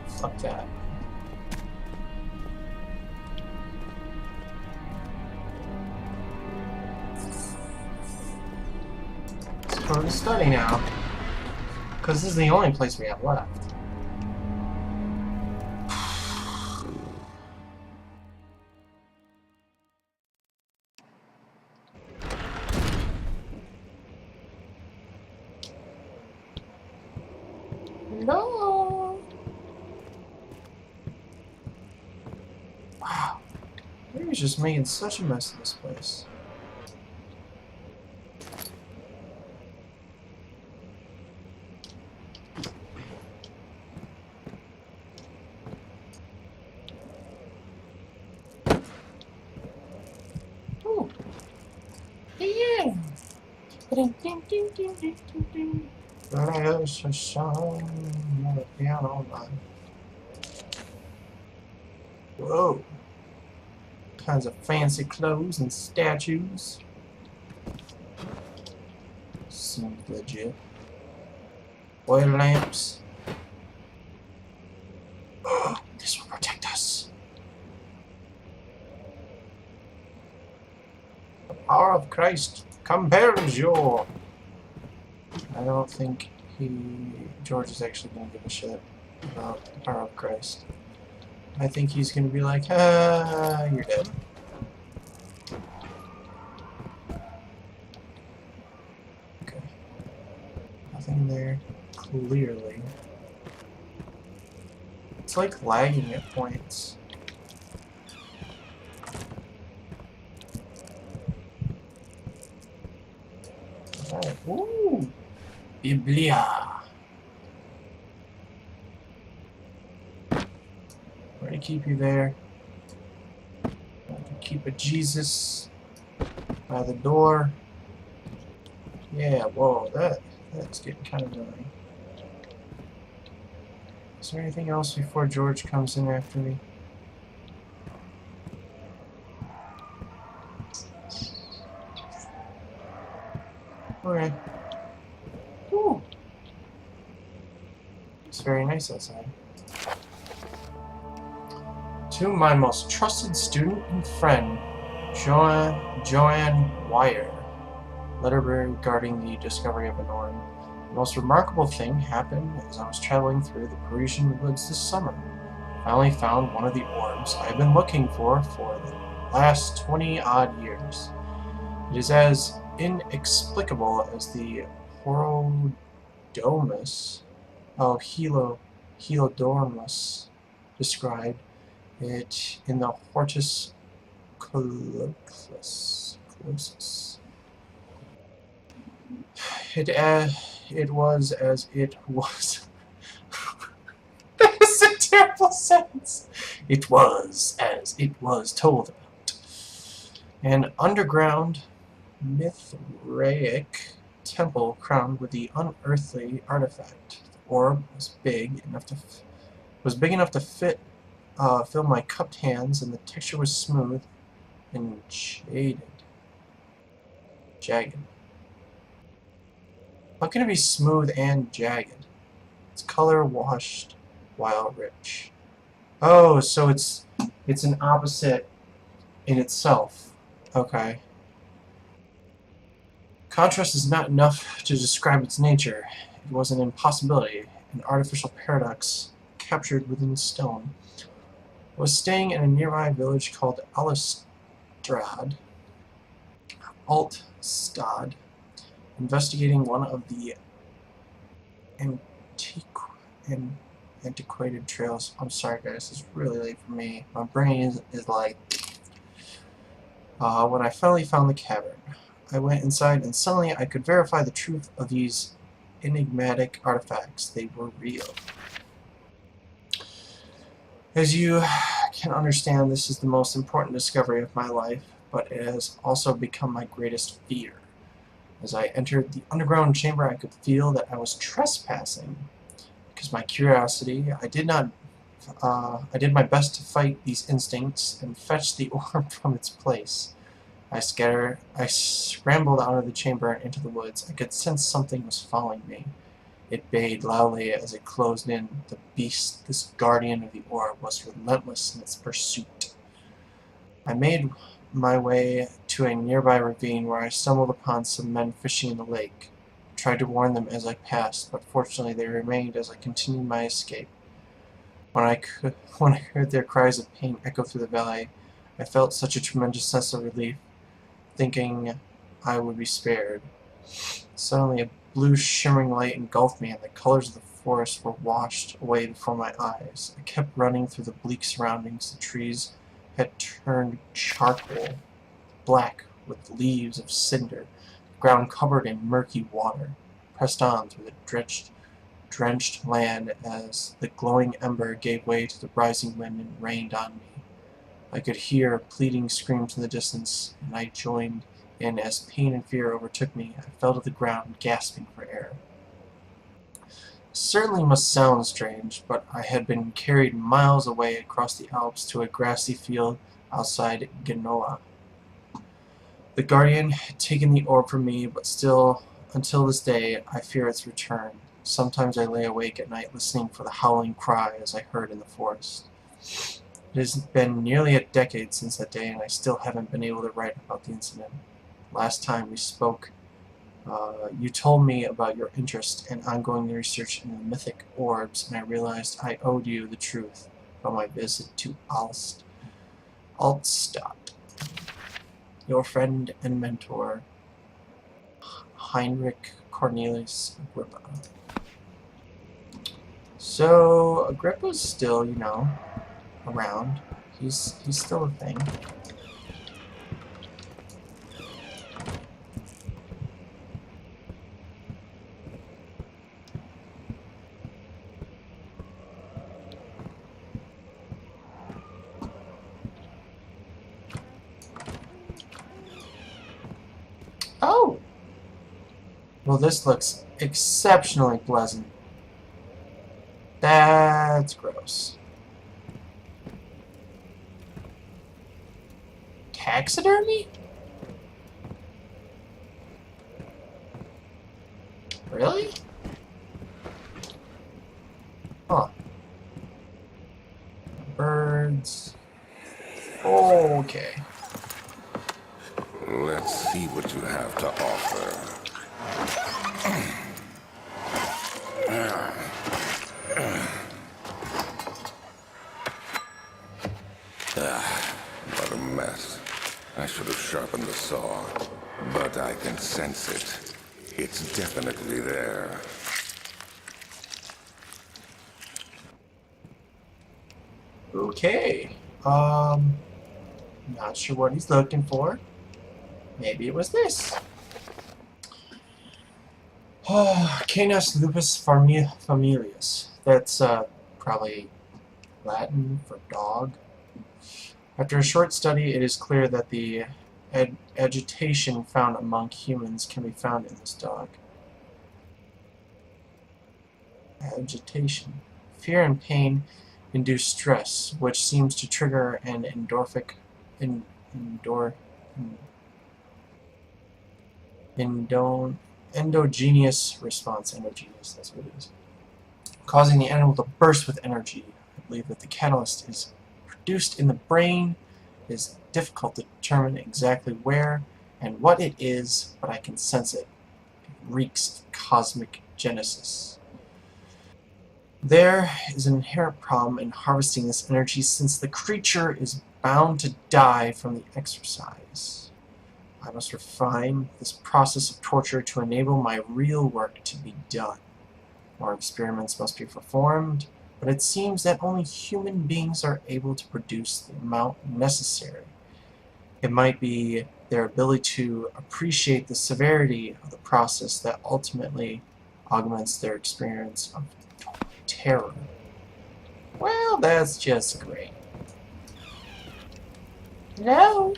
Fuck that. Let's go to the study now. Because this is the only place we have left. No. Wow. He's just making such a mess of this place. Ooh. Yeah. There's a song on the piano line. Whoa. Kinds of fancy clothes and statues. Seems legit. Oil lamps. This will protect us. The power of Christ compels you. I don't think George is actually going to give a shit about the power of Christ. I think he's going to be like, ah, you're dead. Okay. Nothing there, clearly. It's like lagging at points. Alright, ooh! Biblia! Where to keep you there? I can keep a Jesus by the door. Yeah, whoa, that's getting kind of annoying. Is there anything else before George comes in after me? Okay. Ooh. It's very nice outside. To my most trusted student and friend, Joanne Wire. Letter regarding the discovery of an orb. The most remarkable thing happened as I was traveling through the Parisian woods this summer. I finally found one of the orbs I have been looking for the last 20-odd years. It is as inexplicable as the Helodormus described it in the Hortus Colloquus. It was as it was. That's a terrible sentence. It was as it was told about. An underground Mithraic temple crowned with the unearthly artifact. The orb was big enough to fit fill my cupped hands, and the texture was smooth and jagged. How can it be smooth and jagged? Its color washed while rich. Oh, so it's an opposite in itself. Okay. Contrast is not enough to describe its nature. It was an impossibility, an artificial paradox captured within stone. I was staying in a nearby village called Altstad, investigating one of the antiquated trails. I'm sorry guys, it's really late for me. My brain is like... when I finally found the cavern, I went inside and suddenly I could verify the truth of these enigmatic artifacts. They were real. As you can understand, this is the most important discovery of my life, but it has also become my greatest fear. As I entered the underground chamber, I could feel that I was trespassing. Because my curiosity, I did my best to fight these instincts and fetch the orb from its place. I scrambled out of the chamber and into the woods. I could sense something was following me. It bayed loudly as it closed in. The beast, this guardian of the orb, was relentless in its pursuit. I made my way to a nearby ravine where I stumbled upon some men fishing in the lake. I tried to warn them as I passed, but fortunately they remained as I continued my escape. When I heard their cries of pain echo through the valley, I felt such a tremendous sense of relief, thinking I would be spared. Suddenly a blue shimmering light engulfed me, and the colors of the forest were washed away before my eyes. I kept running through the bleak surroundings. The trees had turned charcoal, black with leaves of cinder, the ground covered in murky water. I pressed on through the drenched land as the glowing ember gave way to the rising wind and rained on me. I could hear pleading screams in the distance, and I joined in as pain and fear overtook me. I fell to the ground, gasping for air. It certainly must sound strange, but I had been carried miles away across the Alps to a grassy field outside Genoa. The Guardian had taken the orb from me, but still, until this day, I fear its return. Sometimes I lay awake at night listening for the howling cry as I heard in the forest. It has been nearly a decade since that day, and I still haven't been able to write about the incident. Last time we spoke, you told me about your interest and ongoing research in the mythic orbs, and I realized I owed you the truth about my visit to Altstadt. Your friend and mentor, Heinrich Cornelius Agrippa. So Agrippa's still, around. He's still a thing. Oh! Well, this looks exceptionally pleasant. That's gross. Taxidermy? Really? Huh. Birds. Okay. Let's see what you have to offer. What a mess. I should have sharpened the saw, but I can sense it. It's definitely there. Okay. Not sure what he's looking for. Maybe it was this. Canis lupus familius. That's probably Latin for dog. After a short study, it is clear that the agitation found among humans can be found in this dog. Agitation. Fear and pain induce stress, which seems to trigger an endogenous response. Endogenous, that's what it is. Causing the animal to burst with energy. I believe that the catalyst is produced in the brain. It is difficult to determine exactly where and what it is, but I can sense it. It reeks of cosmic genesis. There is an inherent problem in harvesting this energy since the creature is bound to die from the exercise. I must refine this process of torture to enable my real work to be done. More experiments must be performed, but it seems that only human beings are able to produce the amount necessary. It might be their ability to appreciate the severity of the process that ultimately augments their experience of terror. Well, that's just great. No.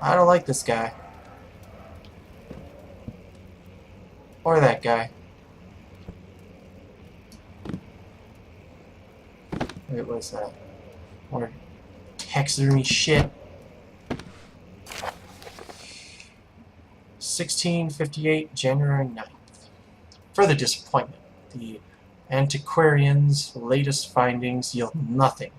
I don't like this guy. Or that guy. Wait, what's that? More taxidermy shit. 1658, January 9th. Further disappointment. The antiquarian's latest findings yield nothing.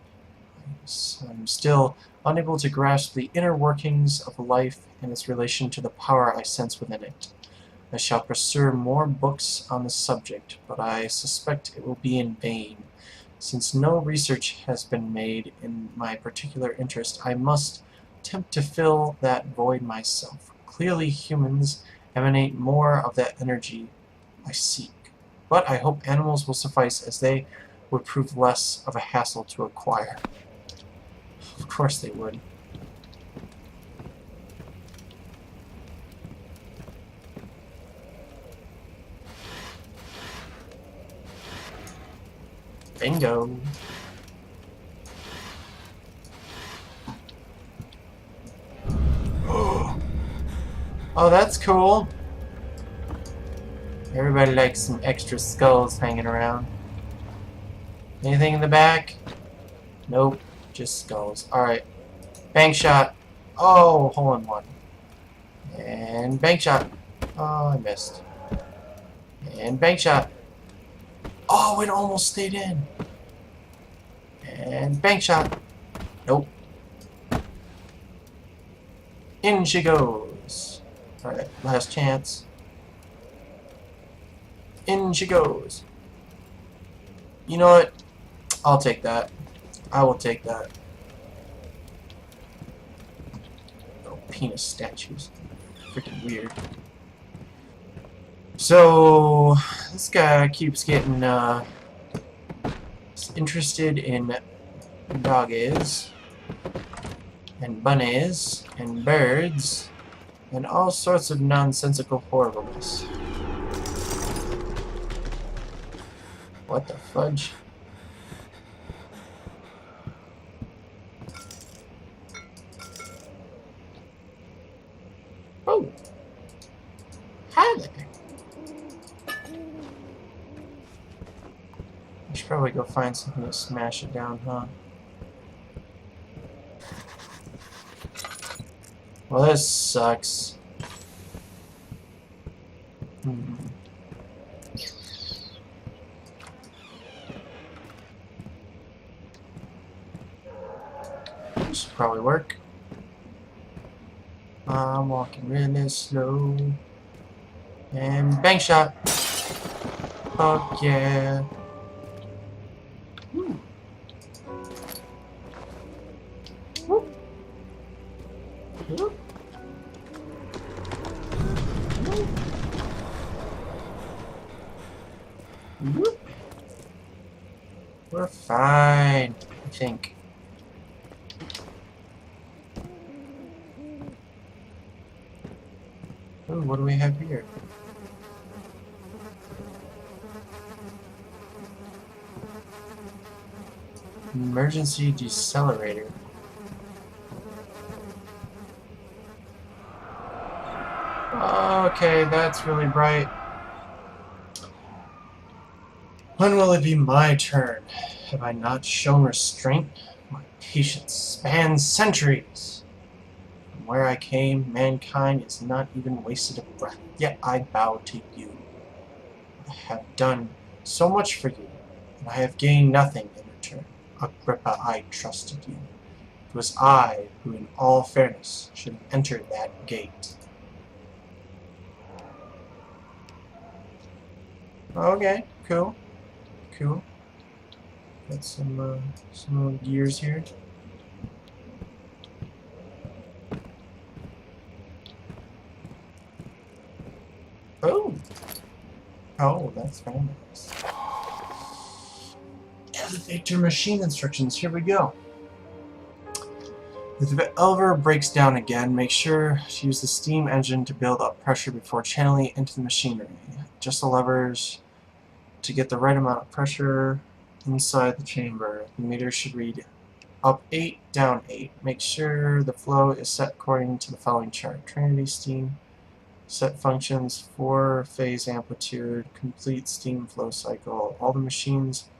I'm still unable to grasp the inner workings of life and its relation to the power I sense within it. I shall pursue more books on the subject, but I suspect it will be in vain. Since no research has been made in my particular interest, I must attempt to fill that void myself. Clearly humans emanate more of that energy I seek. But I hope animals will suffice, as they would prove less of a hassle to acquire. Of course they would. Bingo. Oh, that's cool. Everybody likes some extra skulls hanging around. Anything in the back? Nope, just skulls. Alright. Bank shot. Oh, hole in one. And bank shot. Oh, I missed. And bank shot. Oh, it almost stayed in. And bank shot. Nope. In she goes. Alright, last chance. In she goes. You know what? I'll take that. I will take that. Little penis statues. Freaking weird. So, this guy keeps getting interested in doggies, and bunnies, and birds, and all sorts of nonsensical horribleness. What the fudge? Oh! Hi there! I should probably go find something to smash it down, huh? Well, this sucks. This should probably work. I'm walking really slow. And bank shot. Fuck yeah. Woo. Woo. Woo. Woo. We're fine, I think. Ooh, what do we have here? Emergency decelerator. Okay, that's really bright. When will it be my turn? Have I not shown restraint? My patience spans centuries. From where I came, mankind is not even wasted a breath, yet I bow to you. I have done so much for you, and I have gained nothing in return. Agrippa, I trusted you. It was I who, in all fairness, should have entered that gate. Okay, cool. Cool. Got some gears here. Oh! Oh, that's very nice. Elevator machine instructions. Here we go. If the elevator breaks down again, make sure to use the steam engine to build up pressure before channeling it into the machinery. Adjust the levers to get the right amount of pressure inside the chamber. The meter should read up 8, down 8. Make sure the flow is set according to the following chart. Trinity steam. Set functions, 4-phase amplitude, complete steam flow cycle. All the machines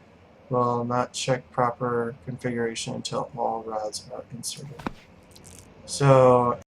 will not check proper configuration until all rods are inserted. So